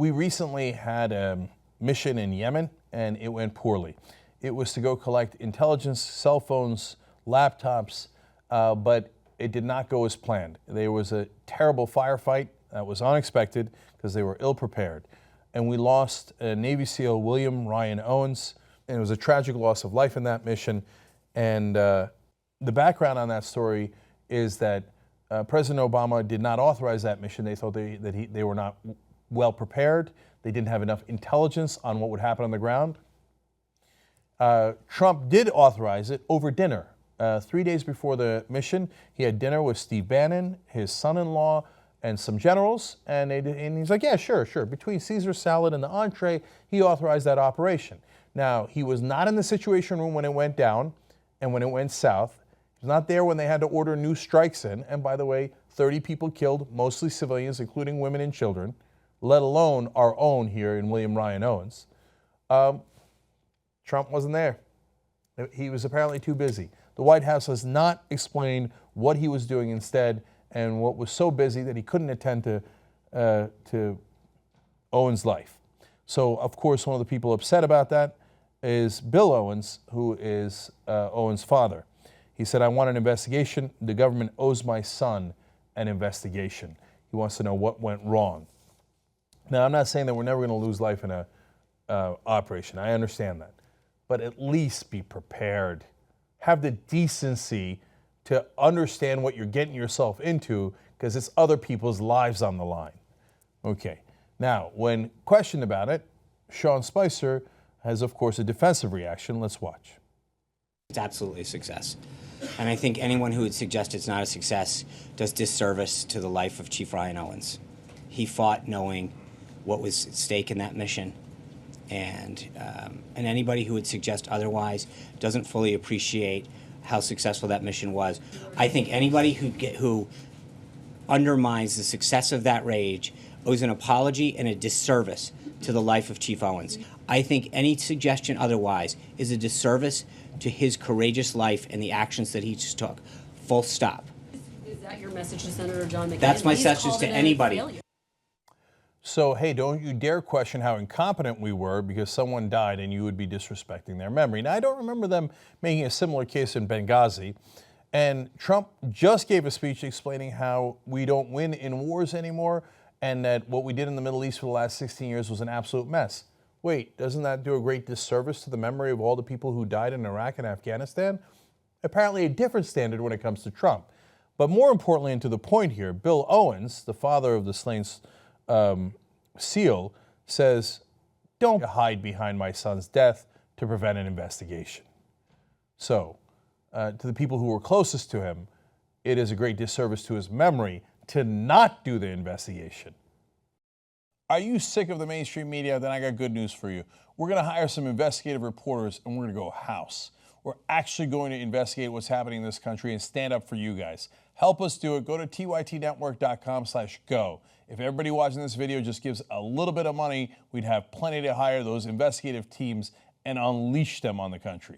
We recently had a mission in Yemen, and it went poorly. It was to go collect intelligence, cell phones, laptops, but it did not go as planned. There was a terrible firefight that was unexpected because they were ill-prepared. And we lost Navy SEAL William Ryan Owens, and it was a tragic loss of life in that mission. And the background on that story is that President Obama did not authorize that mission. They thought they were not well prepared. They didn't have enough intelligence on what would happen on the ground. Trump did authorize it over dinner. 3 days before the mission, he had dinner with Steve Bannon, his son-in-law, and some generals, and he's like, yeah, sure. Between Caesar salad and the entree, he authorized that operation. Now, he was not in the Situation Room when it went down and when it went south. He was not there when they had to order new strikes in. And by the way, 30 people killed, mostly civilians, including women and children, let alone our own here in William Ryan Owens. Trump wasn't there. He was apparently too busy. The White House has not explained what he was doing instead, and what was so busy that he couldn't attend to Owens' life. So, of course, one of the people upset about that is Bill Owens, who is Owens' father. He said, I want an investigation. The government owes my son an investigation. He wants to know what went wrong. Now, I'm not saying that we're never going to lose life in a operation. I understand that. But at least be prepared. Have the decency to understand what you're getting yourself into, because it's other people's lives on the line. Okay. Now, when questioned about it, Sean Spicer has, of course, a defensive reaction. Let's watch. It's absolutely a success. And I think anyone who would suggest it's not a success does disservice to the life of Chief Ryan Owens. He fought knowing what was at stake in that mission. And anybody who would suggest otherwise doesn't fully appreciate how successful that mission was. I think anybody who undermines the success of that rage owes an apology and a disservice to the life of Chief Owens. I think any suggestion otherwise is a disservice to his courageous life and the actions that he just took. Full stop. Is that your message to Senator John McCain? That's my message to anybody. So, hey, don't you dare question how incompetent we were because someone died and you would be disrespecting their memory. Now, I don't remember them making a similar case in Benghazi. And Trump just gave a speech explaining how we don't win in wars anymore and that what we did in the Middle East for the last 16 years was an absolute mess. Wait, doesn't that do a great disservice to the memory of all the people who died in Iraq and Afghanistan? Apparently a different standard when it comes to Trump. But more importantly, and to the point here, Bill Owens, the father of the slain SEAL, says, don't hide behind my son's death to prevent an investigation. So, to the people who were closest to him, it is a great disservice to his memory to not do the investigation. Are you sick of the mainstream media? Then I got good news for you. We're going to hire some investigative reporters and we're going to go house. We're actually going to investigate what's happening in this country and stand up for you guys. Help us do it. Go to tytnetwork.com/go. If everybody watching this video just gives a little bit of money, we'd have plenty to hire those investigative teams and unleash them on the country.